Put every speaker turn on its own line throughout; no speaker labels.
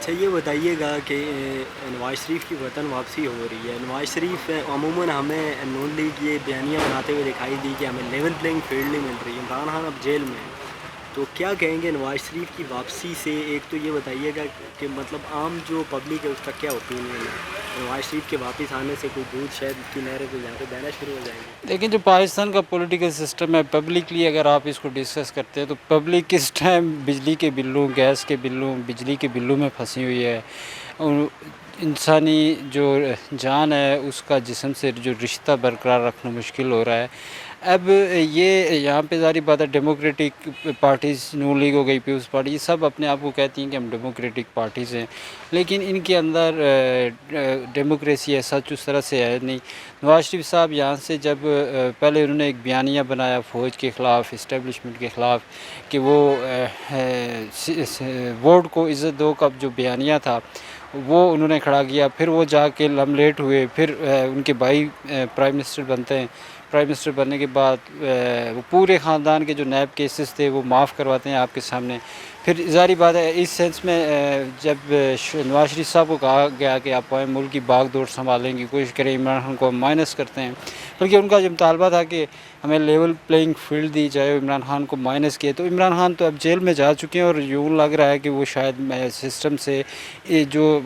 اچھا یہ بتائیے گا کہ نواز شریف کی وطن واپسی ہو رہی ہے. نواز شریف عموماً ہمیں نون لیگ یہ بیانیہ بناتے ہوئے دکھائی دی کہ ہمیں لیول پلینگ فیلڈ نہیں مل رہی. عمران خان اب جیل میں ہے, تو کیا کہیں گے نواز شریف کی واپسی سے؟ ایک تو یہ بتائیے گا کہ مطلب عام جو پبلک ہے اس کا کیا اوپینین ہے نواز شریف کے واپس آنے سے؟ کوئی دودھ شہد کی نہریں تو یہاں پہ بہنا شروع ہو جائیں گی؟
لیکن جو پاکستان کا پولیٹیکل سسٹم ہے، پبلکلی اگر آپ اس کو ڈسکس کرتے ہیں تو پبلک اس ٹائم بجلی کے بلوں، گیس کے بلوں، بجلی کے بلوں میں پھنسی ہوئی ہے. اور انسانی جو جان ہے اس کا جسم سے جو رشتہ برقرار رکھنا مشکل ہو رہا ہے. اب یہ یہاں پہ ظاہری بات ہے، ڈیموکریٹک پارٹیز، نون لیگ ہو گئی، پیپلز پارٹی، یہ سب اپنے آپ کو کہتی ہیں کہ ہم ڈیموکریٹک پارٹیز ہیں، لیکن ان کے اندر ڈیموکریسی ہے سچ اس طرح سے ہے نہیں. نواز شریف صاحب یہاں سے جب پہلے انہوں نے ایک بیانیہ بنایا فوج کے خلاف، اسٹیبلشمنٹ کے خلاف، کہ وہ ووٹ کو عزت دو کا جو بیانیہ تھا وہ انہوں نے کھڑا کیا. پھر وہ جا کے لملیٹ ہوئے، پھر ان کے بھائی پرائم منسٹر بنتے ہیں. پرائم منسٹر بننے کے بعد وہ پورے خاندان کے جو نیب کیسز تھے وہ معاف کرواتے ہیں آپ کے سامنے. پھر ظاہری بات ہے اس سینس میں جب نواز شریف صاحب کو کہا گیا کہ آپ ملک کی باغ دوڑ سنبھالنے کی کوشش کریں، عمران خان کو ہم مائنس کرتے ہیں، بلکہ ان کا جو مطالبہ تھا کہ ہمیں لیول پلینگ فیلڈ دی جائے، عمران خان کو مائنس کیے. تو عمران خان تو اب جیل میں جا چکے ہیں اور یوں لگ رہا ہے کہ وہ شاید سسٹم سے یہ جو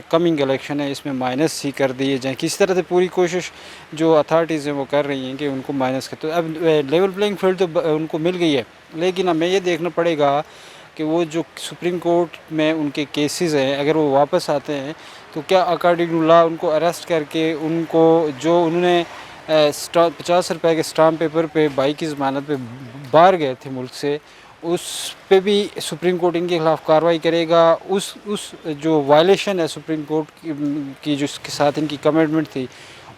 کمنگ الیکشن ہے اس میں مائنس ہی کر دیے جائیں. کسی طرح سے پوری کوشش جو اتھارٹیز ہیں وہ کر رہی ہیں کہ ان کو مائنس کرتے. اب لیول پلینگ فیلڈ تو ان کو مل گئی ہے، لیکن ہمیں یہ دیکھنا پڑے گا کہ وہ جو سپریم کورٹ میں ان کے کیسز ہیں اگر وہ واپس آتے ہیں تو کیا اکارڈنگ لا ان کو اریسٹ کر کے ان کو جو انہوں نے 50 روپے کے اسٹامپ پیپر پہ بھائی کی ضمانت پہ باہر گئے تھے ملک سے، اس پہ بھی سپریم کورٹ ان کے خلاف کارروائی کرے گا. اس جو وائلیشن ہے سپریم کورٹ کی جو اس کے ساتھ ان کی کمٹمنٹ تھی،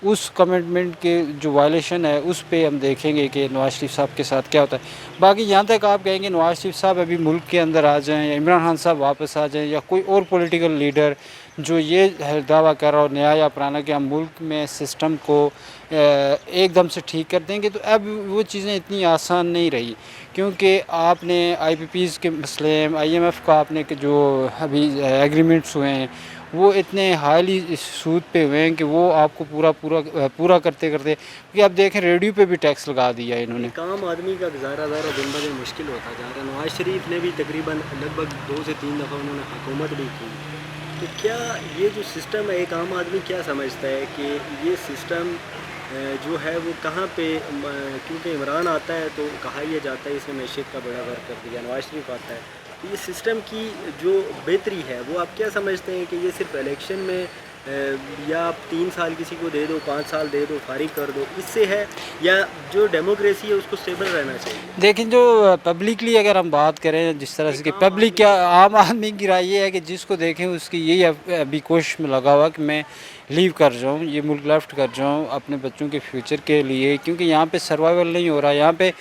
اس کمٹمنٹ کے جو وائلیشن ہے اس پہ ہم دیکھیں گے کہ نواز شریف صاحب کے ساتھ کیا ہوتا ہے. باقی یہاں تک آپ کہیں گے نواز شریف صاحب ابھی ملک کے اندر آ جائیں یا عمران خان صاحب واپس آ جائیں یا کوئی اور پولیٹیکل لیڈر جو یہ دعویٰ کر رہا ہو نیا یا پرانا کہ ہم ملک میں سسٹم کو ایک دم سے ٹھیک کر دیں گے، تو اب وہ چیزیں اتنی آسان نہیں رہی. کیونکہ آپ نے آئی پی پیز کے مسئلے، آئی ایم ایف کا آپ نے جو ابھی ایگریمنٹس ہوئے ہیں وہ اتنے ہائیلی سود پہ ہوئے ہیں کہ وہ آپ کو پورا کرتے کیونکہ آپ دیکھیں ریڈیو پہ بھی ٹیکس لگا دیا انہوں نے.
ایک عام آدمی کا گزارا دن بہ دن مشکل ہوتا جا رہا ہے. نواز شریف نے بھی تقریباً لگ بھگ 2 سے 3 دفعہ انہوں نے حکومت بھی کی. تو کیا یہ جو سسٹم ہے ایک عام آدمی کیا سمجھتا ہے کہ یہ سسٹم جو ہے وہ کہاں پہ، کیونکہ عمران آتا ہے تو کہا یہ جاتا ہے اس نے معیشت کا بڑا غرق کر دیا، نواز شریف آتا ہے تو یہ سسٹم کی جو بہتری ہے وہ آپ کیا سمجھتے ہیں کہ یہ صرف الیکشن میں یا آپ 3 سال کسی کو دے دو، 5 سال دے دو، فارغ کر دو، اس سے ہے، یا جو ڈیموکریسی ہے اس کو اسٹیبل رہنا چاہیے؟
دیکھیں جو پبلکلی اگر ہم بات کریں جس طرح سے کہ پبلک کیا عام آدمی کی رائے یہ ہے کہ جس کو دیکھیں اس کی یہی ابھی کوشش میں لگا ہوا کہ میں لیو کر جاؤں، یہ ملک لیفٹ کر جاؤں اپنے بچوں کے فیوچر کے لیے، کیونکہ یہاں پہ سروائیول نہیں ہو رہا. یہاں پہ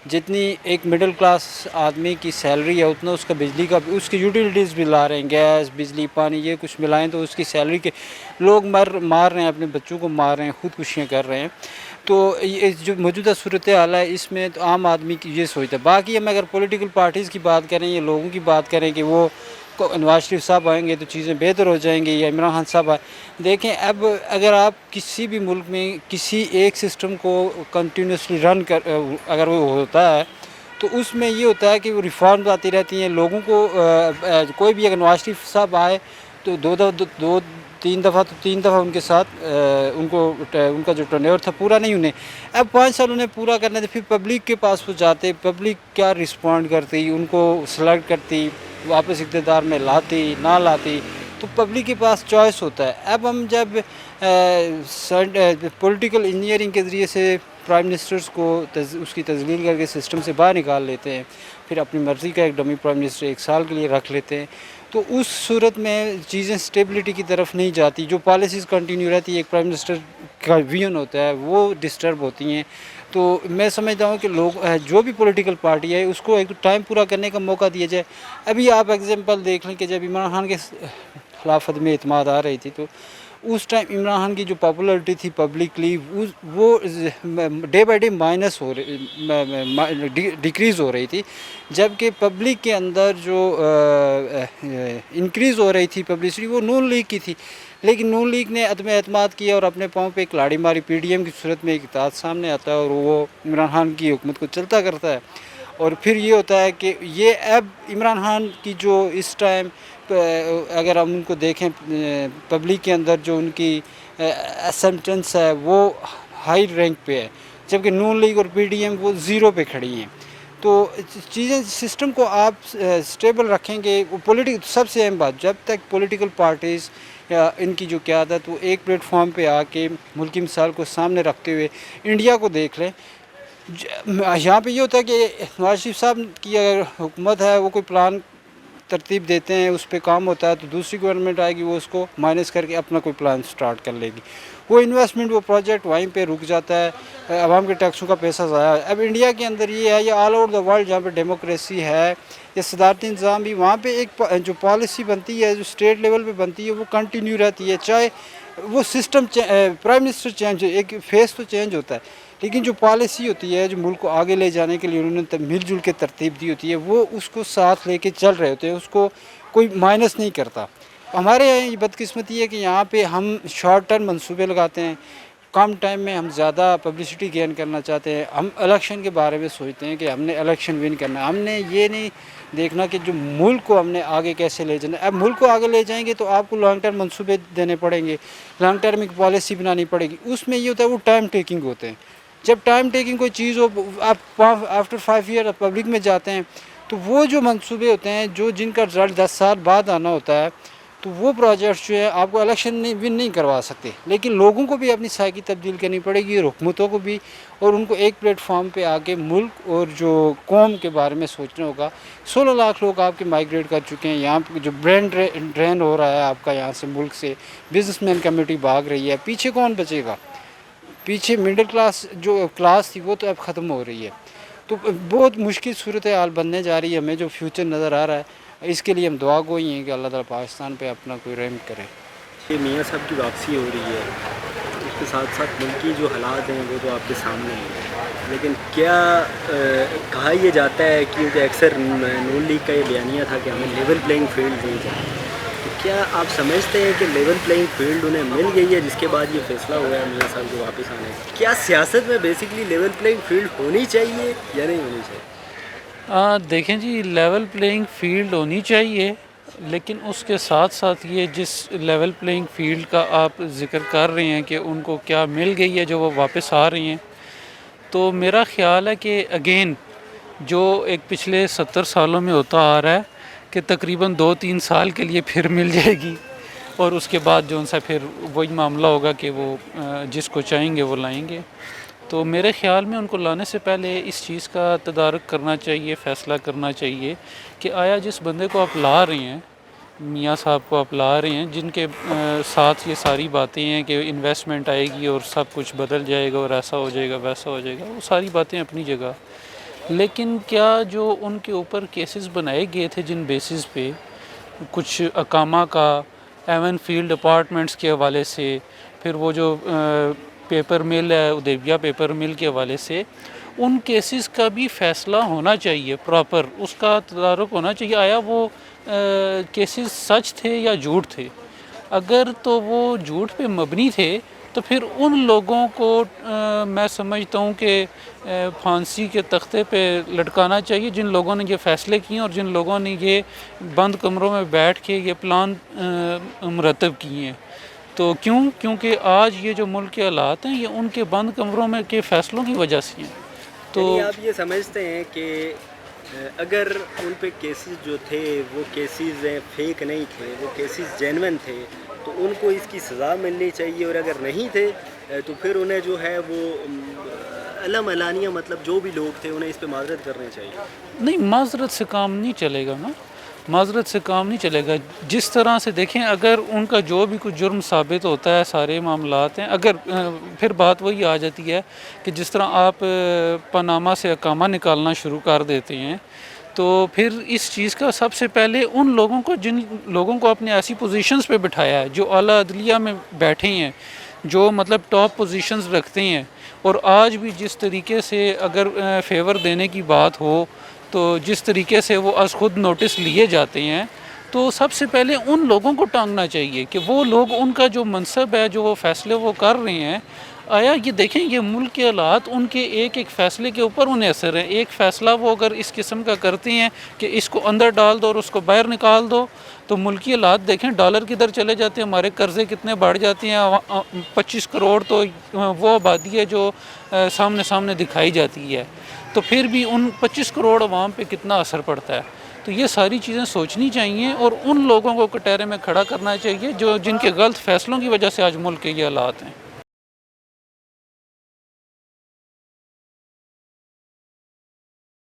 جتنی ایک مڈل کلاس آدمی کی سیلری ہے اتنا اس کا بجلی کا اس کی یوٹیلیٹیز بھی لا رہے ہیں، گیس، بجلی، پانی، یہ کچھ ملائیں تو اس کی سیلری کے لوگ مار رہے ہیں، اپنے بچوں کو مار رہے ہیں، خودکشیاں کر رہے ہیں. تو یہ جو موجودہ صورتحال ہے اس میں تو عام آدمی کی یہ سوچتا ہے. باقی ہم اگر پولیٹیکل پارٹیز کی بات کریں یا لوگوں کی بات کریں کہ وہ نواز شریف صاحب آئیں گے تو چیزیں بہتر ہو جائیں گی یا عمران خان صاحب دیکھیں اب اگر آپ کسی بھی ملک میں کسی ایک سسٹم کو کنٹینیوسلی رن کر اگر وہ ہوتا ہے تو اس میں یہ ہوتا ہے کہ وہ ریفارمز آتی رہتی ہیں. لوگوں کو کوئی بھی اگر نواز شریف صاحب آئے تو دو تین دفعہ ان کے ساتھ ان کا جو ٹرنیور تھا پورا نہیں انہیں، اب 5 سال انہیں پورا کرنے تھے. پھر پبلک کے پاس وہ جاتے، پبلک کیا رسپونڈ کرتی، ان کو سلیکٹ کرتی، واپس اقتدار میں لاتی نہ لاتی، تو پبلک کے پاس چوائس ہوتا ہے. اب ہم جب پولیٹیکل انجینئرنگ کے ذریعے سے پرائم منسٹرز کو اس کی تذلیل کر کے سسٹم سے باہر نکال لیتے ہیں، پھر اپنی مرضی کا ایک ڈمی پرائم منسٹر 1 سال کے لیے رکھ لیتے ہیں، تو اس صورت میں چیزیں اسٹیبلٹی کی طرف نہیں جاتی. جو پالیسیز کنٹینیو رہتی ہے، ایک پرائم منسٹر کا ویژن ہوتا ہے، وہ ڈسٹرب ہوتی ہیں. تو میں سمجھتا ہوں کہ لوگ جو بھی پولیٹیکل پارٹی ہے اس کو ایک ٹائم پورا کرنے کا موقع دیا جائے. ابھی آپ ایگزامپل دیکھ لیں کہ جب عمران خان کے خلاف عدم اعتماد آ رہی تھی تو اس ٹائم عمران خان کی جو پاپولرٹی تھی پبلکلی وہ ڈے بائی ڈے مائنس ہو رہی ڈیکریز ہو رہی تھی، جبکہ پبلک کے اندر جو انکریز ہو رہی تھی پبلسٹی وہ نون لیگ کی تھی. لیکن نون لیگ نے عدم اعتماد کیا اور اپنے پاؤں پہ کلاڑی ماری. پی ڈی ایم کی صورت میں ایک اتحاد سامنے آتا ہے اور وہ عمران خان کی حکومت کو چلتا کرتا ہے. اور پھر یہ ہوتا ہے کہ یہ اب عمران خان کی جو اس ٹائم اگر ہم ان کو دیکھیں پبلک کے اندر جو ان کی اسیپٹنس ہے وہ ہائی رینک پہ ہے، جبکہ نون لیگ اور پی ڈی ایم وہ زیرو پہ کھڑی ہیں. تو چیزیں سسٹم کو آپ اسٹیبل رکھیں گے. سب سے اہم بات، جب تک پولیٹیکل پارٹیز یا ان کی جو قیادت وہ ایک پلیٹ فارم پہ آ کے ملکی مثال کو سامنے رکھتے ہوئے انڈیا کو دیکھ لیں. یہاں پہ یہ ہوتا ہے کہ نواز شریف صاحب کی اگر حکومت ہے وہ کوئی پلان ترتیب دیتے ہیں، اس پہ کام ہوتا ہے، تو دوسری گورنمنٹ آئے گی وہ اس کو مائنس کر کے اپنا کوئی پلان سٹارٹ کر لے گی. وہ انویسٹمنٹ وہ پروجیکٹ وہیں پہ رک جاتا ہے، عوام کے ٹیکسوں کا پیسہ ضائع ہے. اب انڈیا کے اندر یہ ہے، یا آل اوور دا ورلڈ جہاں پہ ڈیموکریسی ہے یا صدارتی نظام بھی، وہاں پہ ایک جو پالیسی بنتی ہے جو اسٹیٹ لیول پہ بنتی ہے وہ کنٹینیو رہتی ہے، چاہے وہ سسٹم پرائم منسٹر چینج، ایک فیس تو چینج ہوتا ہے، لیکن جو پالیسی ہوتی ہے جو ملک کو آگے لے جانے کے لیے انہوں نے مل جل کے ترتیب دی ہوتی ہے وہ اس کو ساتھ لے کے چل رہے ہوتے ہیں، اس کو کوئی مائنس نہیں کرتا. ہمارے یہاں یہ بدقسمتی ہے کہ یہاں پہ ہم شارٹ ٹرم منصوبے لگاتے ہیں، کم ٹائم میں ہم زیادہ پبلسٹی گین کرنا چاہتے ہیں. ہم الیکشن کے بارے میں سوچتے ہیں کہ ہم نے الیکشن ون کرنا ہے، ہم نے یہ نہیں دیکھنا کہ جو ملک کو ہم نے آگے کیسے لے جانا ہے. اب ملک کو آگے لے جائیں گے تو آپ کو لانگ ٹرم منصوبے دینے پڑیں گے، لانگ ٹرم ایک پالیسی بنانی پڑے گی. اس میں یہ ہوتا ہے وہ ٹائم ٹیکنگ ہوتے ہیں. جب ٹائم ٹیکنگ کوئی چیز ہو، آپ آفٹر 5 ایئر پبلک میں جاتے ہیں تو وہ جو منصوبے ہوتے ہیں جن کا رزلٹ 10 سال بعد آنا ہوتا ہے، تو وہ پروجیکٹس جو ہے آپ کو الیکشن ون نہیں کروا سکتے. لیکن لوگوں کو بھی اپنی سائیکی تبدیل کرنی پڑے گی، حکومتوں کو بھی، اور ان کو ایک پلیٹ فارم پہ آ کے ملک اور جو قوم کے بارے میں سوچنا ہوگا. 16 لاکھ لوگ آپ کے مائیگریٹ کر چکے ہیں. یہاں پہ جو برین ڈرین ہو رہا ہے آپ کا یہاں سے ملک سے، بزنس مین کمیونٹی بھاگ رہی ہے، پیچھے کون بچے گا؟ پیچھے مڈل کلاس جو کلاس تھی وہ تو اب ختم ہو رہی ہے. تو بہت مشکل صورتحال بننے جا رہی ہے. ہمیں جو فیوچر نظر آ رہا ہے اس کے لیے ہم دعا گوئی ہیں کہ اللہ تعالیٰ پاکستان پہ اپنا کوئی رحم کرے.
یہ میاں صاحب کی واپسی ہو رہی ہے، اس کے ساتھ ساتھ ملکی جو حالات ہیں وہ تو آپ کے سامنے ہیں، لیکن کیا کہا یہ جاتا ہے کیونکہ اکثر نون لیگ کا یہ بیانیہ تھا کہ ہمیں لیول پلینگ فیلڈ دی جائے، تو کیا آپ سمجھتے ہیں کہ لیول پلینگ فیلڈ انہیں مل گئی ہے جس کے بعد یہ فیصلہ ہوا ہے میاں صاحب کو واپس آنے کا؟ کیا سیاست میں بیسکلی لیول پلینگ فیلڈ ہونی چاہیے یا نہیں ہونی چاہیے؟
دیکھیں جی، لیول پلینگ فیلڈ ہونی چاہیے، لیکن اس کے ساتھ ساتھ یہ جس لیول پلینگ فیلڈ کا آپ ذکر کر رہے ہیں کہ ان کو کیا مل گئی ہے جو وہ واپس آ رہی ہیں، تو میرا خیال ہے کہ اگین جو ایک پچھلے 70 سالوں میں ہوتا آ رہا ہے کہ تقریباً 2-3 سال کے لیے پھر مل جائے گی، اور اس کے بعد جو ان سے پھر وہی معاملہ ہوگا کہ وہ جس کو چاہیں گے وہ لائیں گے. تو میرے خیال میں ان کو لانے سے پہلے اس چیز کا تدارک کرنا چاہیے، فیصلہ کرنا چاہیے کہ آیا جس بندے کو آپ لا رہے ہیں، میاں صاحب کو آپ لا رہے ہیں، جن کے ساتھ یہ ساری باتیں ہیں کہ انویسٹمنٹ آئے گی اور سب کچھ بدل جائے گا اور ایسا ہو جائے گا ویسا ہو جائے گا، وہ ساری باتیں اپنی جگہ، لیکن کیا جو ان کے اوپر کیسز بنائے گئے تھے جن بیسز پہ، کچھ اقامہ کا، ایون فیلڈ اپارٹمنٹس کے حوالے سے، پھر وہ جو پیپر مل ہے ادیبیہ پیپر مل کے حوالے سے، ان کیسز کا بھی فیصلہ ہونا چاہیے، پراپر اس کا تدارک ہونا چاہیے. آیا وہ کیسز سچ تھے یا جھوٹ تھے؟ اگر تو وہ جھوٹ پہ مبنی تھے تو پھر ان لوگوں کو میں سمجھتا ہوں کہ پھانسی کے تختے پہ لٹکانا چاہیے جن لوگوں نے یہ فیصلے کیے اور جن لوگوں نے یہ بند کمروں میں بیٹھ کے یہ پلان مرتب کیے ہیں. تو کیونکہ آج یہ جو ملک کے حالات ہیں یہ ان کے بند کمروں میں کے فیصلوں کی وجہ سے ہیں. تو
یعنی آپ یہ سمجھتے ہیں کہ اگر ان پہ کیسز جو تھے وہ کیسز فیک نہیں تھے، وہ کیسز جینون تھے، تو ان کو اس کی سزا ملنی چاہیے، اور اگر نہیں تھے تو پھر انہیں جو ہے وہ علم علانیہ مطلب جو بھی لوگ تھے انہیں اس پہ معذرت کرنی چاہیے؟
نہیں، معذرت سے کام نہیں چلے گا نا، معذرت سے کام نہیں چلے گا. جس طرح سے دیکھیں اگر ان کا جو بھی کچھ جرم ثابت ہوتا ہے، سارے معاملات ہیں، اگر پھر بات وہی آ جاتی ہے کہ جس طرح آپ پاناما سے اقامہ نکالنا شروع کر دیتے ہیں تو پھر اس چیز کا سب سے پہلے ان لوگوں کو جن لوگوں کو اپنے ایسی پوزیشنز پہ بٹھایا ہے، جو اعلیٰ عدلیہ میں بیٹھے ہیں، جو مطلب ٹاپ پوزیشنز رکھتے ہیں، اور آج بھی جس طریقے سے اگر فیور دینے کی بات ہو تو جس طریقے سے وہ از خود نوٹس لیے جاتے ہیں، تو سب سے پہلے ان لوگوں کو ٹانگنا چاہیے کہ وہ لوگ ان کا جو منصب ہے، جو وہ فیصلے وہ کر رہے ہیں، آیا یہ دیکھیں یہ ملک کے حالات ان کے ایک ایک فیصلے کے اوپر انہیں اثر ہے۔ ایک فیصلہ وہ اگر اس قسم کا کرتے ہیں کہ اس کو اندر ڈال دو اور اس کو باہر نکال دو، تو ملکی حالات دیکھیں ڈالر کدھر چلے جاتے ہیں، ہمارے قرضے کتنے بڑھ جاتے ہیں۔ 25 کروڑ تو وہ آبادی ہے جو سامنے دکھائی جاتی ہے، تو پھر بھی ان 25 کروڑ عوام پہ کتنا اثر پڑتا ہے۔ تو یہ ساری چیزیں سوچنی چاہیے اور ان لوگوں کو کٹہرے میں کھڑا کرنا چاہیے جو جن کے غلط فیصلوں کی وجہ سے آج ملک کے یہ حالات ہیں۔